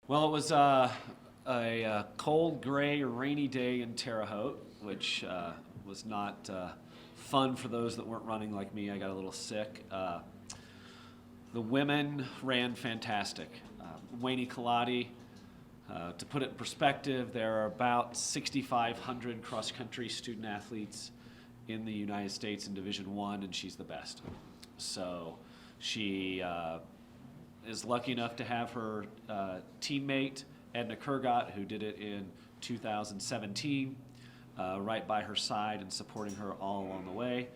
Well, it was a cold, gray, rainy day in Terre Haute, which was not fun for those that weren't running like me. I got a little sick. The women ran fantastic. Wayne Kaladi, to put it in perspective, there are about 6,500 cross-country student athletes in the United States in Division I, and she's the best. So she is lucky enough to have her teammate, Edna Kurgat, who did it in 2017, right by her side and supporting her all along the way. It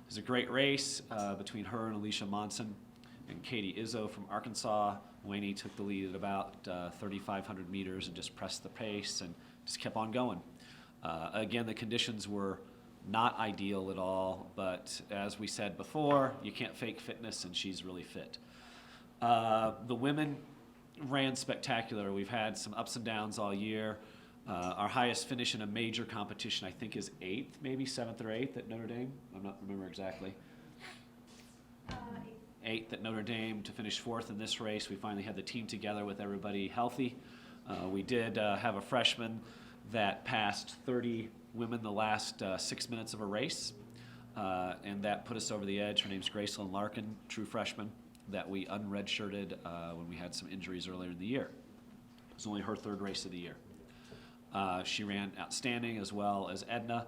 was a great race between her and Alicia Monson and Katie Izzo from Arkansas. Wayne took the lead at about 3,500 meters and just pressed the pace and just kept on going. Again, the conditions were not ideal at all, but as we said before, you can't fake fitness, and she's really fit. The women ran spectacular. We've had some ups and downs all year. Our highest finish in a major competition, I think, is 8th, maybe 7th or 8th at Notre Dame. I'm not remember exactly. 8th at Notre Dame to finish 4th in this race. We finally had the team together with everybody healthy. We did have a freshman that passed 30 women the last 6 minutes of a race, and that put us over the edge. Her name's Gracelyn Larkin, true freshman, that we unredshirted when we had some injuries earlier in the year. It was only her 3rd race of the year. She ran outstanding, as well as Edna.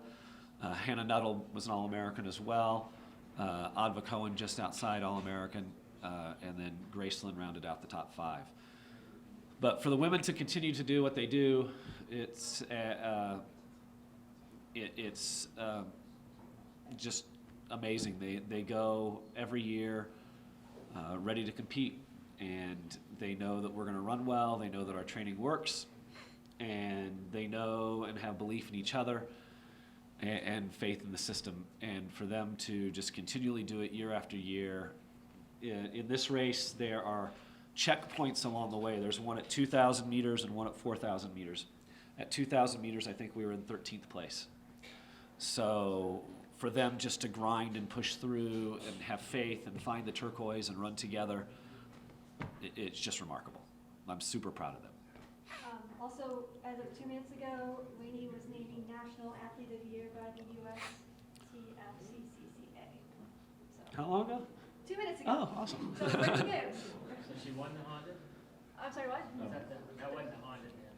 Hannah Nuttall was an All-American as well. Adva Cohen just outside All-American, and then Gracelyn rounded out the top 5. But for the women to continue to do what they do, it's just amazing. They go every year ready to compete, and they know that we're going to run well. They know that our training works, and they know and have belief in each other and faith in the system. And for them to just continually do it year after year. In this race, there are checkpoints along the way. There's one at 2,000 meters and one at 4,000 meters. At 2,000 meters, I think we were in 13th place. So for them just to grind and push through and have faith and find the turquoise and run together, it's just remarkable. I'm super proud of them. Also, as of 2 minutes ago, Wayne was named National Athlete of the Year by the USCFCCCA. So, How long ago? 2 minutes ago. Oh, awesome. So breaking news. So she won the Honda? I'm sorry, what? That wasn't the Honda then?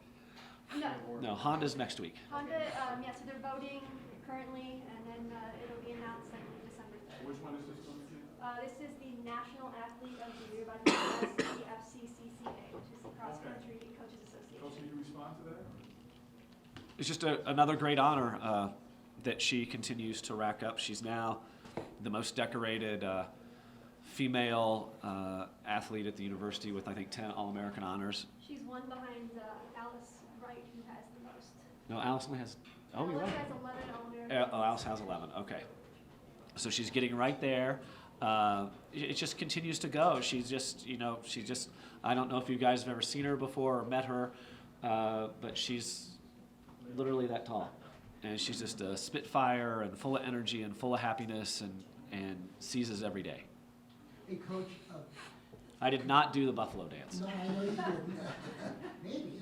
No. No, Honda's next week. Honda, yeah, so they're voting currently, and then it'll be announced, I believe, December 3rd. Which one is this one again? This is the National Athlete of the Year by the USCFCCCA, which is the Cross Country Coaches Association. Coach, can you respond to that? It's just another great honor that she continues to rack up. She's now the most decorated female athlete at the university with, I think, 10 All-American honors. She's one behind Alice Wright, who has the most. No, Allison has, oh, you're Alice right. has 11 All-American. Alice has 11, okay. So she's getting right there. It just continues to go. She's just, I don't know if you guys have ever seen her before or met her, but she's literally that tall. And she's just a spitfire and full of energy and full of happiness and seizes every day. Hey, Coach. I did not do the buffalo dance. No, I know you didn't. Maybe.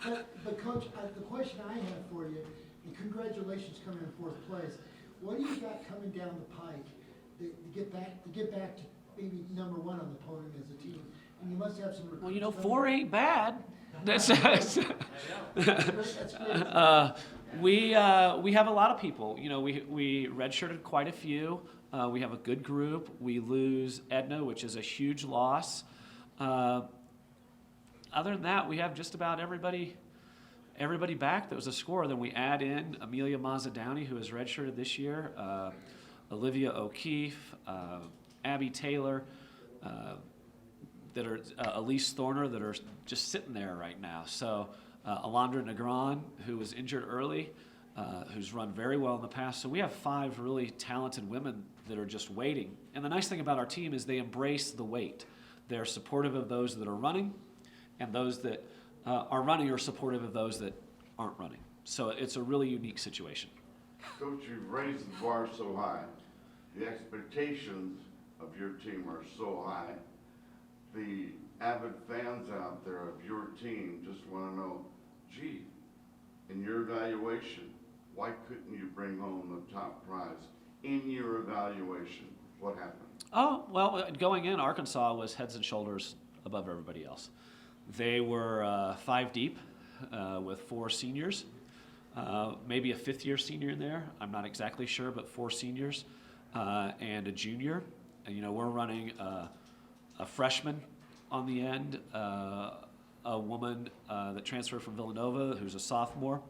But Coach, the question I have for you, and congratulations coming in 4th place. What do you got coming down the pike to get back to maybe number 1 on the podium as a team? And you must have some. Well, 4 ain't bad. That's we have a lot of people. We redshirted quite a few. We have a good group. We lose Edna, which is a huge loss. Other than that, we have just about everybody back that was a scorer. Then we add in Amelia Mazzadowney, who is redshirted this year, Olivia O'Keefe, Abby Taylor, that are Elise Thorner, that are just sitting there right now. So Alondra Negron, who was injured early, who's run very well in the past. So we have 5 really talented women that are just waiting. And the nice thing about our team is they embrace the wait. They're supportive of those that are running, and those that are running are supportive of those that aren't running. So it's a really unique situation. Coach, you've raised the bar so high. The expectations of your team are so high. The avid fans out there of your team just want to know, gee, in your evaluation, why couldn't you bring home the top prize in your evaluation? What happened? Oh, well, going in, Arkansas was heads and shoulders above everybody else. They were 5 deep with 4 seniors, maybe a 5th-year senior in there. I'm not exactly sure, but 4 seniors and a junior. And, you know, we're running a freshman on the end, a woman that transferred from Villanova who's a sophomore,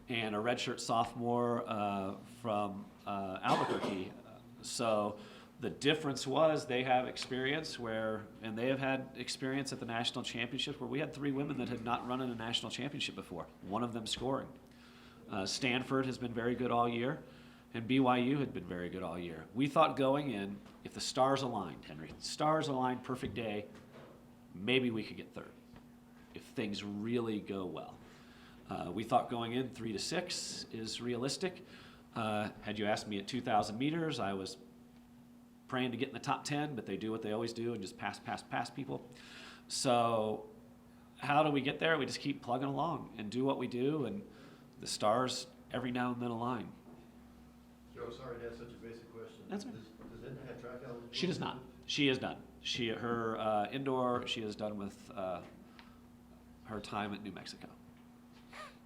and a redshirt sophomore from Albuquerque. So the difference was they have experience and they have had experience at the national championship where we had 3 women that had not run in a national championship before, one of them scoring. Stanford has been very good all year, and BYU had been very good all year. We thought going in, if the stars aligned, Henry, stars aligned, perfect day, maybe we could get 3rd if things really go well. We thought going in 3 to 6 is realistic. Had you asked me at 2,000 meters, I was praying to get in the top 10, but they do what they always do and just pass people. So how do we get there? We just keep plugging along and do what we do, and the stars every now and then align. Joe, sorry to ask such a basic question. That's all right. Does Edna have track out? She does not. She is done. Her indoor, she is done with her time at New Mexico.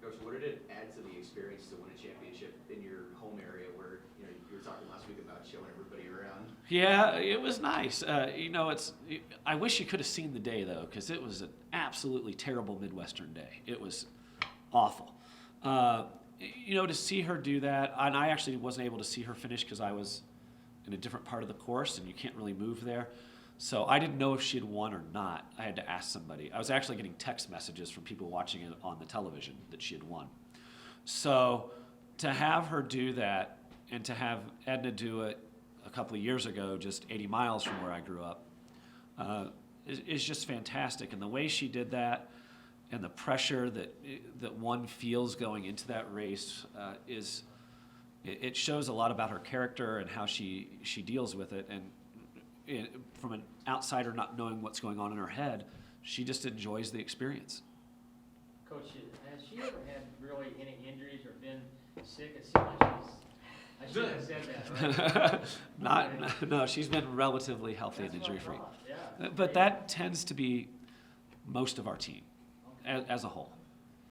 Coach, what did it add to the experience to win a championship in your home area where, you know, you were talking last week about showing everybody around? Yeah, it was nice. You know, I wish you could have seen the day, though, because it was an absolutely terrible Midwestern day. It was awful. You know, to see her do that, and I actually wasn't able to see her finish because I was in a different part of the course, and you can't really move there. So I didn't know if she had won or not. I had to ask somebody. I was actually getting text messages from people watching it on the television that she had won. So to have her do that and to have Edna do it a couple of years ago, just 80 miles from where I grew up, is just fantastic. And the way she did that and the pressure that one feels going into that race it shows a lot about her character and how she deals with it. And from an outsider not knowing what's going on in her head, she just enjoys the experience. Coach, has she ever had really any injuries or been sick? It seems like I should have said that, right? No, she's been relatively healthy and That's what I injury-free. thought, yeah. But that tends to be most of our team as a whole.